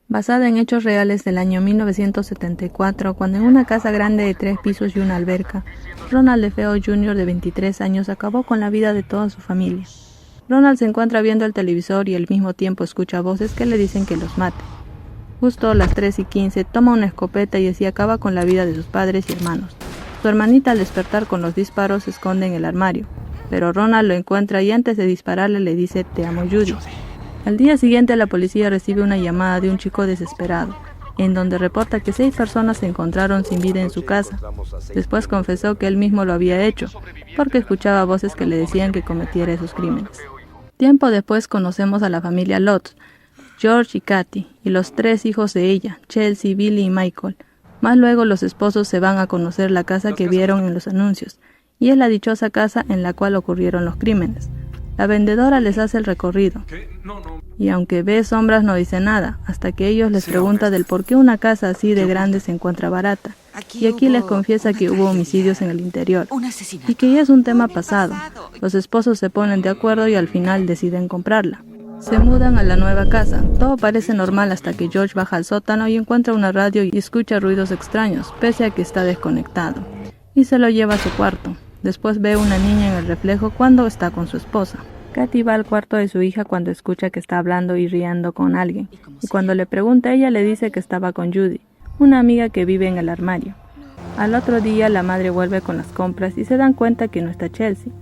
basada en hechos reales del año 1974, cuando en una casa grande de 3 pisos y una alberca, Ronald DeFeo Jr. de 23 años acabó con la vida de toda su familia. Ronald se encuentra viendo el televisor y al mismo tiempo escucha voces que le dicen que los mate. Justo a las 3:15 toma una escopeta y así acaba con la vida de sus padres y hermanos. Su hermanita al despertar con los disparos se esconde en el armario, pero Ronald lo encuentra y antes de dispararle le dice "Te amo, Judy". Al día siguiente la policía recibe una llamada de un chico desesperado, en donde reporta que 6 personas se encontraron sin vida en su casa. Después confesó que él mismo lo había hecho, porque escuchaba voces que le decían que cometiera esos crímenes. Tiempo después conocemos a la familia Lott, George y Kathy, y los 3 hijos de ella, Chelsea, Billy y Michael. Más luego los esposos se van a conocer la casa que vieron en los anuncios, y es la dichosa casa en la cual ocurrieron los crímenes. La vendedora les hace el recorrido, y aunque ve sombras no dice nada, hasta que ellos les preguntan del por qué una casa así de grande se encuentra barata, y aquí les confiesa que hubo homicidios en el interior, y que ya es un tema pasado. Los esposos se ponen de acuerdo y al final deciden comprarla. Se mudan a la nueva casa, todo parece normal hasta que George baja al sótano y encuentra una radio y escucha ruidos extraños, pese a que está desconectado, y se lo lleva a su cuarto. Después ve una niña en el reflejo cuando está con su esposa. Kathy va al cuarto de su hija cuando escucha que está hablando y riendo con alguien, y cuando le pregunta ella le dice que estaba con Judy, una amiga que vive en el armario. Al otro día la madre vuelve con las compras y se dan cuenta que no está Chelsea.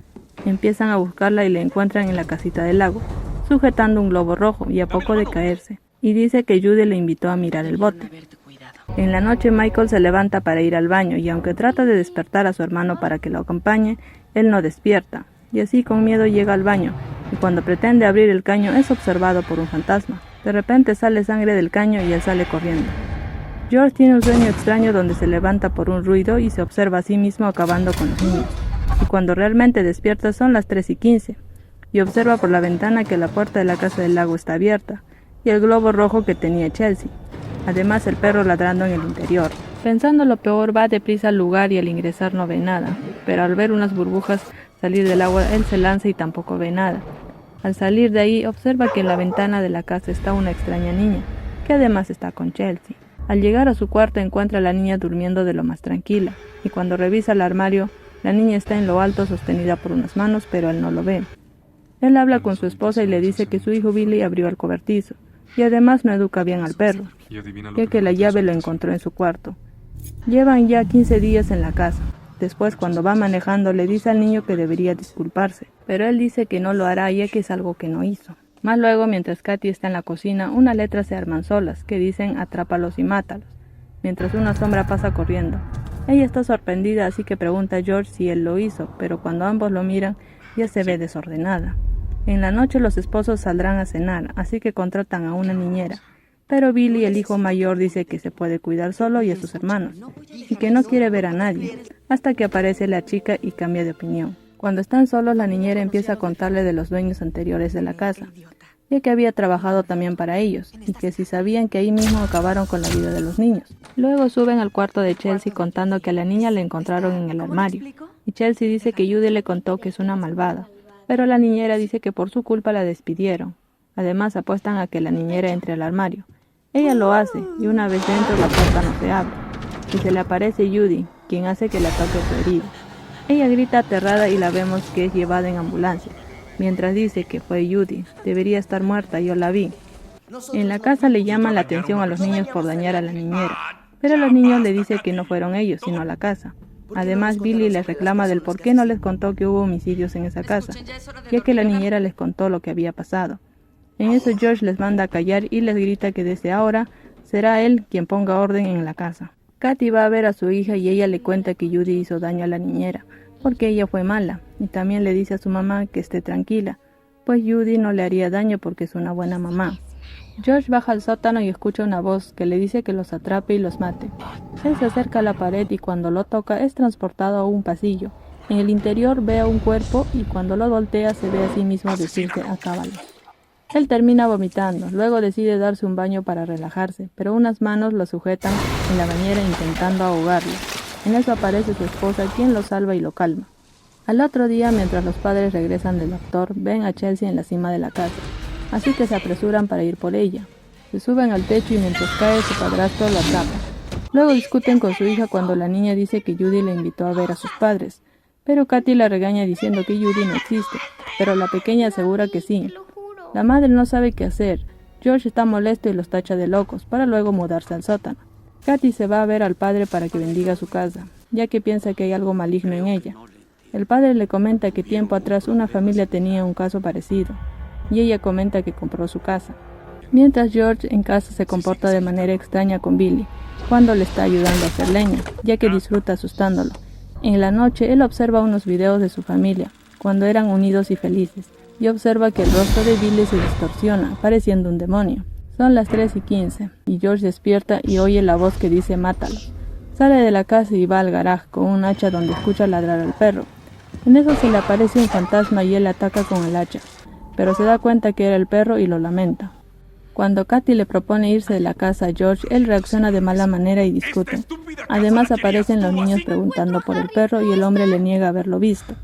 Empiezan a buscarla y la encuentran en la casita del lago, sujetando un globo rojo y a poco de caerse, y dice que Judy le invitó a mirar el bote. En la noche Michael se levanta para ir al baño y aunque trata de despertar a su hermano para que lo acompañe, él no despierta, y así con miedo llega al baño, y cuando pretende abrir el caño es observado por un fantasma. De repente sale sangre del caño y él sale corriendo. George tiene un sueño extraño donde se levanta por un ruido y se observa a sí mismo acabando con los niños, y cuando realmente despierta son las 3:15, y observa por la ventana que la puerta de la casa del lago está abierta, y el globo rojo que tenía Chelsea. Además el perro ladrando en el interior. Pensando lo peor, va deprisa al lugar y al ingresar no ve nada, pero al ver unas burbujas salir del agua, él se lanza y tampoco ve nada. Al salir de ahí, observa que en la ventana de la casa está una extraña niña, que además está con Chelsea. Al llegar a su cuarto encuentra a la niña durmiendo de lo más tranquila, y cuando revisa el armario, la niña está en lo alto sostenida por unas manos, pero él no lo ve. Él habla con su esposa y le dice que su hijo Billy abrió el cobertizo, y además no educa bien al perro, ya que la llave lo encontró en su cuarto. Llevan ya 15 días en la casa. Después, cuando va manejando, le dice al niño que debería disculparse, pero él dice que no lo hará ya que es algo que no hizo. Más luego, mientras Kathy está en la cocina, unas letras se arman solas, que dicen "atrápalos y mátalos", mientras una sombra pasa corriendo. Ella está sorprendida, así que pregunta a George si él lo hizo, pero cuando ambos lo miran, ya se ve desordenada. En la noche los esposos saldrán a cenar, así que contratan a una niñera. Pero Billy, el hijo mayor, dice que se puede cuidar solo y a sus hermanos, y que no quiere ver a nadie, hasta que aparece la chica y cambia de opinión. Cuando están solos, la niñera empieza a contarle de los dueños anteriores de la casa, ya que había trabajado también para ellos, y que si sabían que ahí mismo acabaron con la vida de los niños. Luego suben al cuarto de Chelsea contando que a la niña la encontraron en el armario, y Chelsea dice que Judy le contó que es una malvada, pero la niñera dice que por su culpa la despidieron. Además apuestan a que la niñera entre al armario. Ella lo hace, y una vez dentro la puerta no se abre, y se le aparece Judy, quien hace que la toque su herida. Ella grita aterrada y la vemos que es llevada en ambulancia, mientras dice que fue Judy, debería estar muerta, yo la vi. En la casa le llaman la atención a los niños por dañar a la niñera, pero los niños le dicen que no fueron ellos, sino la casa. Además, Billy les reclama del por qué no les contó que hubo homicidios en esa casa, ya que la niñera les contó lo que había pasado. En eso George les manda a callar y les grita que desde ahora será él quien ponga orden en la casa. Kathy va a ver a su hija y ella le cuenta que Judy hizo daño a la niñera, porque ella fue mala, y también le dice a su mamá que esté tranquila, pues Judy no le haría daño porque es una buena mamá. George baja al sótano y escucha una voz que le dice que los atrape y los mate. Él se acerca a la pared y cuando lo toca es transportado a un pasillo. En el interior ve a un cuerpo y cuando lo voltea se ve a sí mismo decirse "acábalo". Él termina vomitando, luego decide darse un baño para relajarse, pero unas manos lo sujetan en la bañera intentando ahogarlo. En eso aparece su esposa, quien lo salva y lo calma. Al otro día, mientras los padres regresan del doctor, ven a Chelsea en la cima de la casa, así que se apresuran para ir por ella. Se suben al techo y mientras cae su padrastro la atrapa. Luego discuten con su hija cuando la niña dice que Judy le invitó a ver a sus padres, pero Katy la regaña diciendo que Judy no existe, pero la pequeña asegura que sí. La madre no sabe qué hacer. George está molesto y los tacha de locos, para luego mudarse al sótano. Katy se va a ver al padre para que bendiga su casa, ya que piensa que hay algo maligno en ella. El padre le comenta que tiempo atrás una familia tenía un caso parecido, y ella comenta que compró su casa. Mientras George en casa se comporta de manera extraña con Billy, cuando le está ayudando a hacer leña, ya que disfruta asustándolo. En la noche él observa unos videos de su familia, cuando eran unidos y felices, y observa que el rostro de Billy se distorsiona, pareciendo un demonio. Son las 3:15, y George despierta y oye la voz que dice «mátalo». Sale de la casa y va al garaje con un hacha donde escucha ladrar al perro. En eso se le aparece un fantasma y él le ataca con el hacha, pero se da cuenta que era el perro y lo lamenta. Cuando Katy le propone irse de la casa a George, él reacciona de mala manera y discuten. Además aparecen los niños preguntando por el perro y el hombre le niega haberlo visto.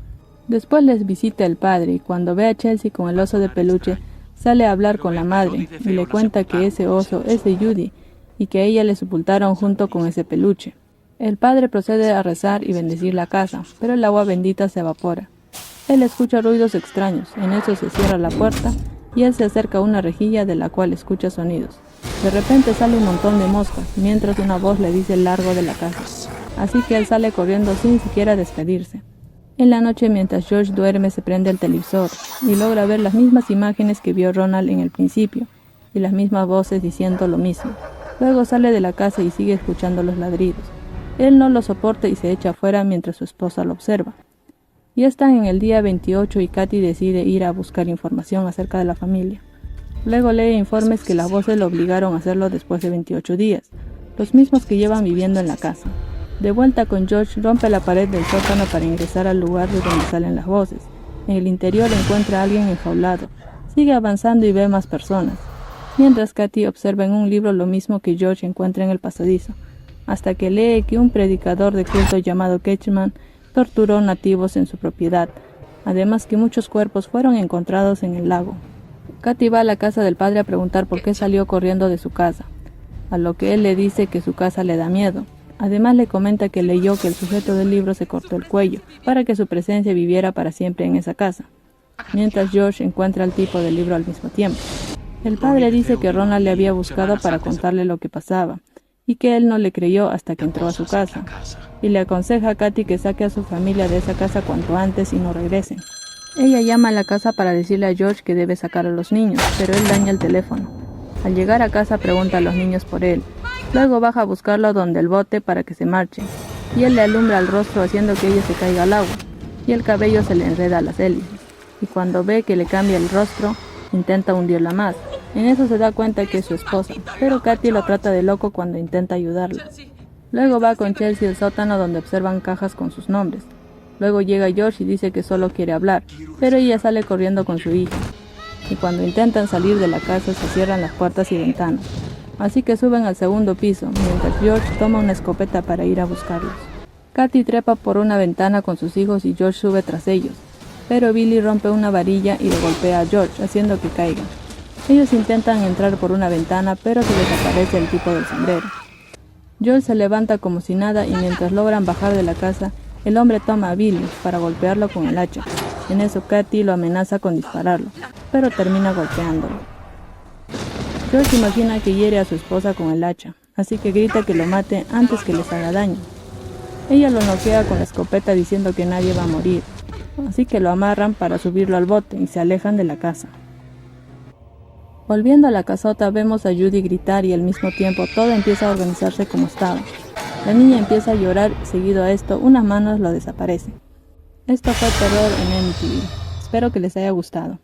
Después les visita el padre y cuando ve a Chelsea con el oso de peluche, sale a hablar con la madre y le cuenta que ese oso es de Judy y que a ella le sepultaron junto con ese peluche. El padre procede a rezar y bendecir la casa, pero el agua bendita se evapora. Él escucha ruidos extraños, en eso se cierra la puerta y él se acerca a una rejilla de la cual escucha sonidos. De repente sale un montón de moscas, mientras una voz le dice el largo de la casa. Así que él sale corriendo sin siquiera despedirse. En la noche, mientras George duerme, se prende el televisor y logra ver las mismas imágenes que vio Ronald en el principio y las mismas voces diciendo lo mismo. Luego sale de la casa y sigue escuchando los ladridos. Él no lo soporta y se echa afuera mientras su esposa lo observa. Ya están en el día 28 y Katy decide ir a buscar información acerca de la familia. Luego lee informes que las voces lo obligaron a hacerlo después de 28 días, los mismos que llevan viviendo en la casa. De vuelta con George, rompe la pared del sótano para ingresar al lugar de donde salen las voces. En el interior encuentra a alguien enjaulado. Sigue avanzando y ve más personas. Mientras Katy observa en un libro lo mismo que George encuentra en el pasadizo, hasta que lee que un predicador de culto llamado Ketchman torturó nativos en su propiedad, además que muchos cuerpos fueron encontrados en el lago. Katy va a la casa del padre a preguntar por qué salió corriendo de su casa, a lo que él le dice que su casa le da miedo. Además le comenta que leyó que el sujeto del libro se cortó el cuello para que su presencia viviera para siempre en esa casa, mientras George encuentra al tipo del libro al mismo tiempo. El padre dice que Ronald le había buscado para contarle lo que pasaba, y que él no le creyó hasta que entró a su casa, y le aconseja a Katy que saque a su familia de esa casa cuanto antes y no regresen. Ella llama a la casa para decirle a George que debe sacar a los niños, pero él daña el teléfono. Al llegar a casa pregunta a los niños por él, luego baja a buscarlo donde el bote para que se marchen, y él le alumbra el rostro haciendo que ella se caiga al agua, y el cabello se le enreda a las hélices, y cuando ve que le cambia el rostro, intenta hundirla más. En eso se da cuenta que es su esposa, pero Katy lo trata de loco cuando intenta ayudarla. Luego va con Chelsea al sótano donde observan cajas con sus nombres. Luego llega George y dice que solo quiere hablar, pero ella sale corriendo con su hija. Y cuando intentan salir de la casa se cierran las puertas y ventanas. Así que suben al segundo piso, mientras George toma una escopeta para ir a buscarlos. Katy trepa por una ventana con sus hijos y George sube tras ellos, pero Billy rompe una varilla y le golpea a George, haciendo que caiga. Ellos intentan entrar por una ventana, pero se les aparece el tipo del sombrero. George se levanta como si nada y mientras logran bajar de la casa, el hombre toma a Billy para golpearlo con el hacha. En eso Katy lo amenaza con dispararlo, pero termina golpeándolo. George imagina que hiere a su esposa con el hacha, así que grita que lo mate antes que les haga daño. Ella lo noquea con la escopeta diciendo que nadie va a morir, así que lo amarran para subirlo al bote y se alejan de la casa. Volviendo a la casota vemos a Judy gritar y al mismo tiempo todo empieza a organizarse como estaba. La niña empieza a llorar y seguido a esto unas manos lo desaparecen. Esto fue Terror en MTV. Espero que les haya gustado.